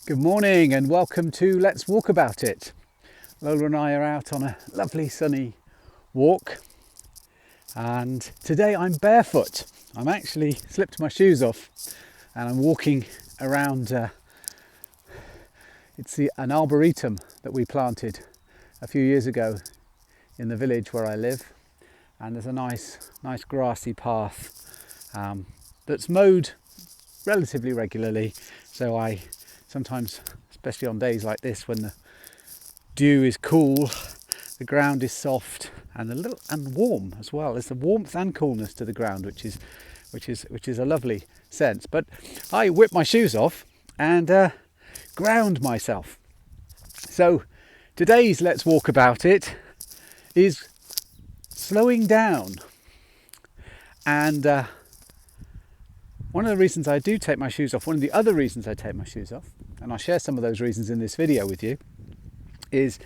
Good morning and welcome to Let's Walk About It. Lola and I are out on a lovely sunny walk, and today I'm barefoot. I'm actually slipped my shoes off and I'm walking around. It's an arboretum that we planted a few years ago in the village where I live, and there's a nice grassy path that's mowed relatively regularly, so I sometimes, especially on days like this when the dew is cool, the ground is soft and warm as well. There's a warmth and coolness to the ground, which is a lovely sense. But I whipped my shoes off and ground myself. So today's Let's Walk About It is slowing down. And one of the reasons I do take my shoes off, one of the other reasons I take my shoes off, and I'll share some of those reasons in this video with you, is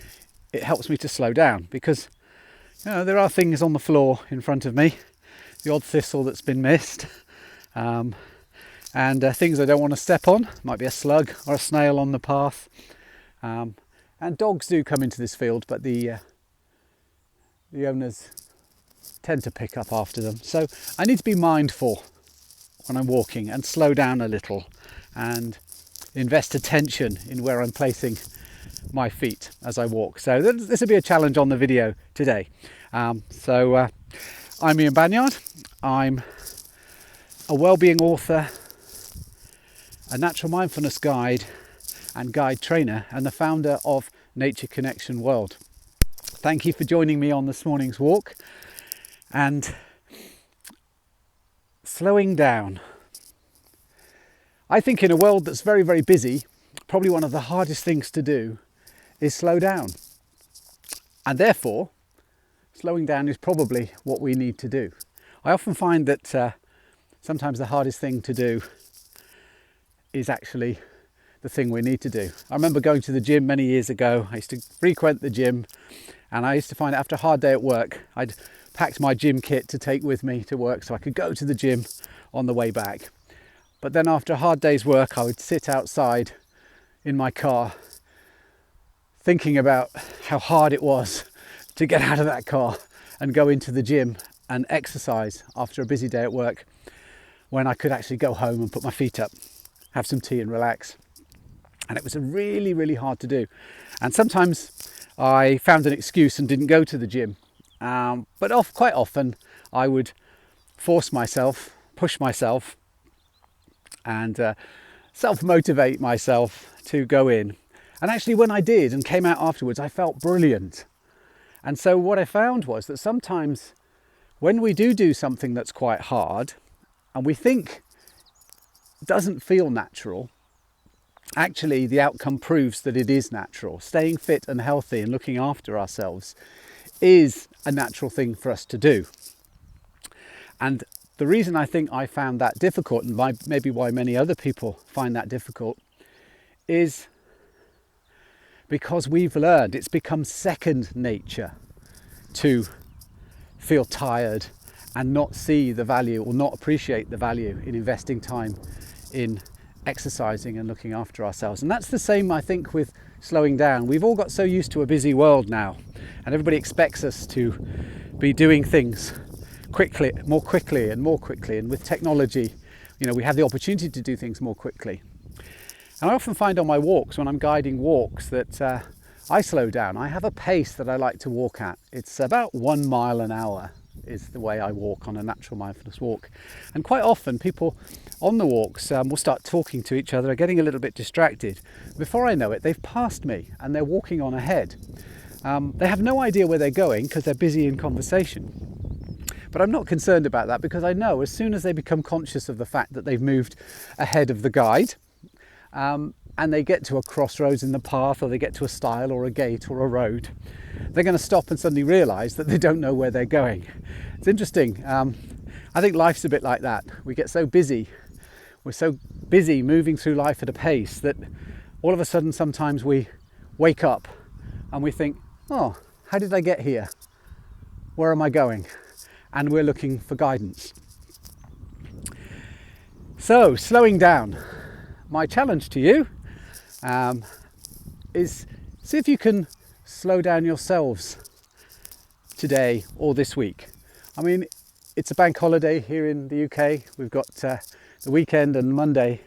it helps me to slow down, because there are things on the floor in front of me, the odd thistle that's been missed, and things I don't want to step on. Might be a slug or a snail on the path, and dogs do come into this field, but the owners tend to pick up after them. So I need to be mindful when I'm walking and slow down a little and invest attention in where I'm placing my feet as I walk. So this will be a challenge on the video today. I'm Ian Banyard. I'm a wellbeing author, a natural mindfulness guide and guide trainer, and the founder of Nature Connection World. Thank you for joining me on this morning's walk. And slowing down. I think in a world that's very, very busy, probably one of the hardest things to do is slow down. And therefore, slowing down is probably what we need to do. I often find that sometimes the hardest thing to do is actually the thing we need to do. I remember going to the gym many years ago. I used to frequent the gym, and I used to find after a hard day at work, I'd packed my gym kit to take with me to work so I could go to the gym on the way back. But then after a hard day's work, I would sit outside in my car thinking about how hard it was to get out of that car and go into the gym and exercise after a busy day at work, when I could actually go home and put my feet up, have some tea and relax. And it was really, really hard to do. And sometimes I found an excuse and didn't go to the gym. But quite often I would force myself, push myself, and self-motivate myself to go in. And actually when I did and came out afterwards, I felt brilliant. And so what I found was that sometimes when we do something that's quite hard and we think doesn't feel natural, actually the outcome proves that it is natural. Staying fit and healthy and looking after ourselves is a natural thing for us to do. And the reason I think I found that difficult, and maybe why many other people find that difficult, is because we've learned, it's become second nature to feel tired and not see the value or not appreciate the value in investing time in exercising and looking after ourselves. And that's the same, I think, with slowing down. We've all got so used to a busy world now, and everybody expects us to be doing things more quickly. And with technology, we have the opportunity to do things more quickly. And I often find on my walks, when I'm guiding walks, that I slow down. I have a pace that I like to walk at. It's about 1 mile an hour is the way I walk on a natural mindfulness walk. And quite often people on the walks will start talking to each other, getting a little bit distracted. Before I know it, they've passed me and they're walking on ahead. They have no idea where they're going because they're busy in conversation. But I'm not concerned about that, because I know as soon as they become conscious of the fact that they've moved ahead of the guide, and they get to a crossroads in the path, or they get to a stile or a gate or a road, they're going to stop and suddenly realise that they don't know where they're going. It's interesting. I think life's a bit like that. We get so busy. We're so busy moving through life at a pace that all of a sudden sometimes we wake up and we think, oh, how did I get here? Where am I going? And we're looking for guidance. So, slowing down. My challenge to you, is see if you can slow down yourselves today or this week. I mean, it's a bank holiday here in the UK. We've got the weekend and Monday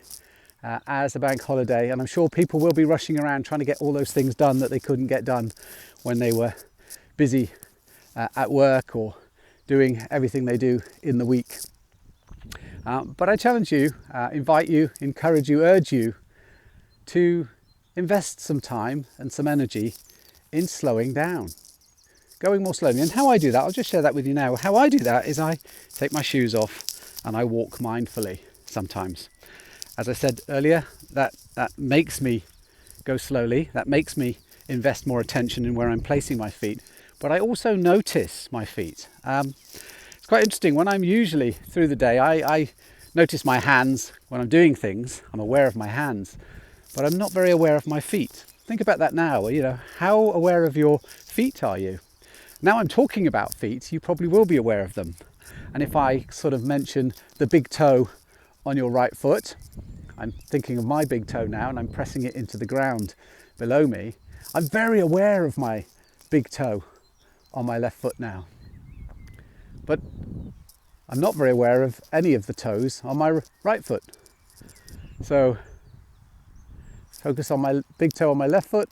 as a bank holiday, and I'm sure people will be rushing around trying to get all those things done that they couldn't get done when they were busy at work or doing everything they do in the week. But I challenge you, invite you, encourage you, urge you to invest some time and some energy in slowing down, going more slowly. And how I do that, I'll just share that with you now. How I do that is I take my shoes off and I walk mindfully sometimes. As I said earlier, that makes me go slowly, that makes me invest more attention in where I'm placing my feet, but I also notice my feet. It's quite interesting. When I'm usually through the day, I notice my hands when I'm doing things. I'm aware of my hands, but I'm not very aware of my feet. Think about that now. You know, how aware of your feet are you? Now I'm talking about feet, you probably will be aware of them. And if I sort of mention the big toe on your right foot, I'm thinking of my big toe now and I'm pressing it into the ground below me. I'm very aware of my big toe on my left foot now. But I'm not very aware of any of the toes on my right foot. So focus on my big toe on my left foot.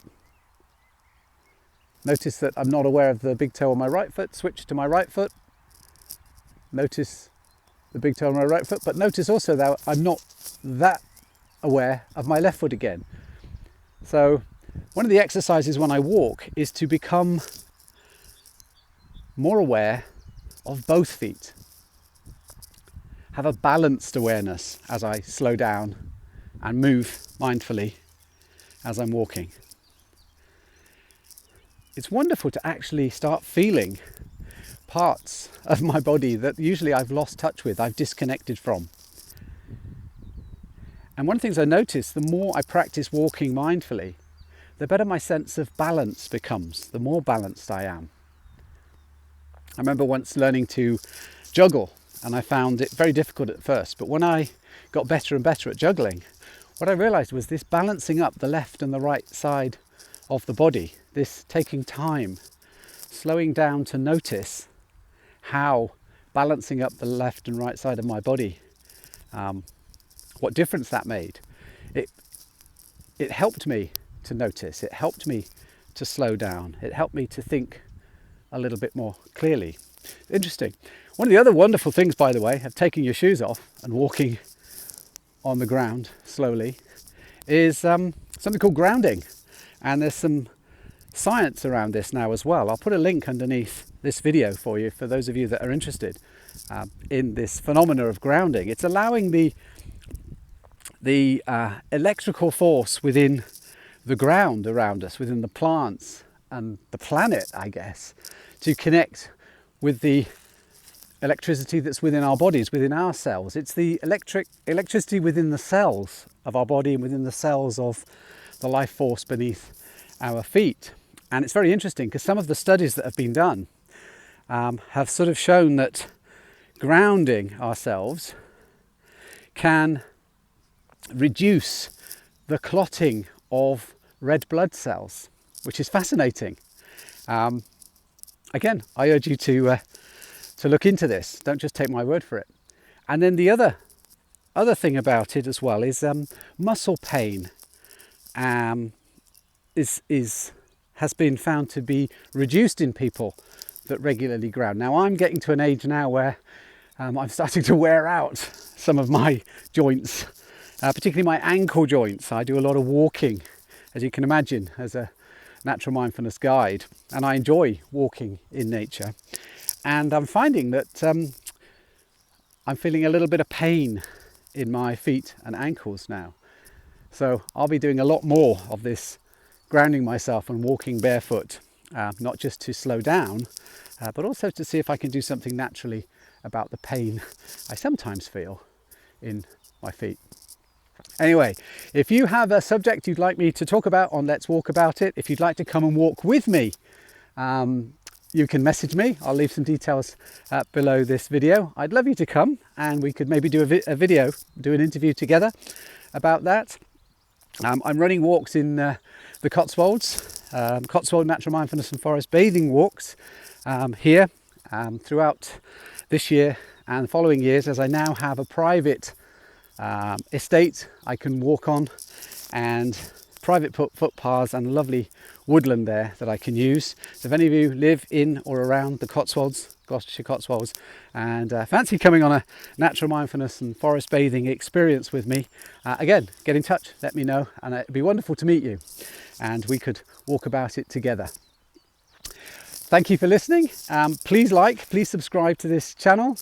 Notice that I'm not aware of the big toe on my right foot. Switch to my right foot. Notice the big toe on my right foot, but notice also that I'm not that aware of my left foot again. So one of the exercises when I walk is to become more aware of both feet. Have a balanced awareness as I slow down and move mindfully as I'm walking. It's wonderful to actually start feeling parts of my body that usually I've lost touch with, I've disconnected from. And one of the things I notice, the more I practice walking mindfully, the better my sense of balance becomes, the more balanced I am. I remember once learning to juggle, and I found it very difficult at first, but when I got better and better at juggling, what I realized was this balancing up the left and the right side of the body, this taking time, slowing down to notice how balancing up the left and right side of my body, what difference that made. It helped me to notice, it helped me to slow down, it helped me to think a little bit more clearly. Interesting. One of the other wonderful things, by the way, of taking your shoes off and walking on the ground slowly is something called grounding. And there's some science around this now as well. I'll put a link underneath this video for you, for those of you that are interested in this phenomena of grounding. It's allowing the electrical force within the ground around us, within the plants and the planet, I guess, to connect with the electricity that's within our bodies, within our cells. It's the electricity within the cells of our body and within the cells of the life force beneath our feet. And it's very interesting because some of the studies that have been done have sort of shown that grounding ourselves can reduce the clotting of red blood cells, which is fascinating. Again, I urge you to look into this. Don't just take my word for it. And then the other thing about it as well is muscle pain has been found to be reduced in people that regularly ground. Now I'm getting to an age now where I'm starting to wear out some of my joints, particularly my ankle joints. I do a lot of walking, as you can imagine, as a natural mindfulness guide, and I enjoy walking in nature. And I'm finding that I'm feeling a little bit of pain in my feet and ankles now. So I'll be doing a lot more of this grounding myself and walking barefoot, not just to slow down, but also to see if I can do something naturally about the pain I sometimes feel in my feet. Anyway, if you have a subject you'd like me to talk about on Let's Walk About It, if you'd like to come and walk with me, you can message me. I'll leave some details below this video. I'd love you to come and we could maybe do a video, do an interview together about that. I'm running walks in the Cotswolds, Cotswold Natural Mindfulness and Forest bathing walks here throughout this year and the following years, as I now have a private estate I can walk on, and private footpaths and lovely woodland there that I can use. So if any of you live in or around the Cotswolds, Gloucestershire Cotswolds, and fancy coming on a natural mindfulness and forest bathing experience with me, again, get in touch, let me know, and it'd be wonderful to meet you and we could walk about it together. Thank you for listening. Please subscribe to this channel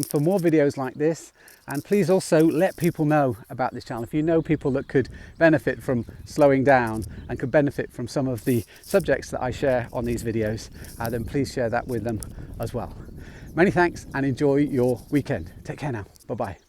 for more videos like this, and please also let people know about this channel. If you know people that could benefit from slowing down and could benefit from some of the subjects that I share on these videos, then please share that with them as well. Many thanks and enjoy your weekend. Take care now. Bye-bye.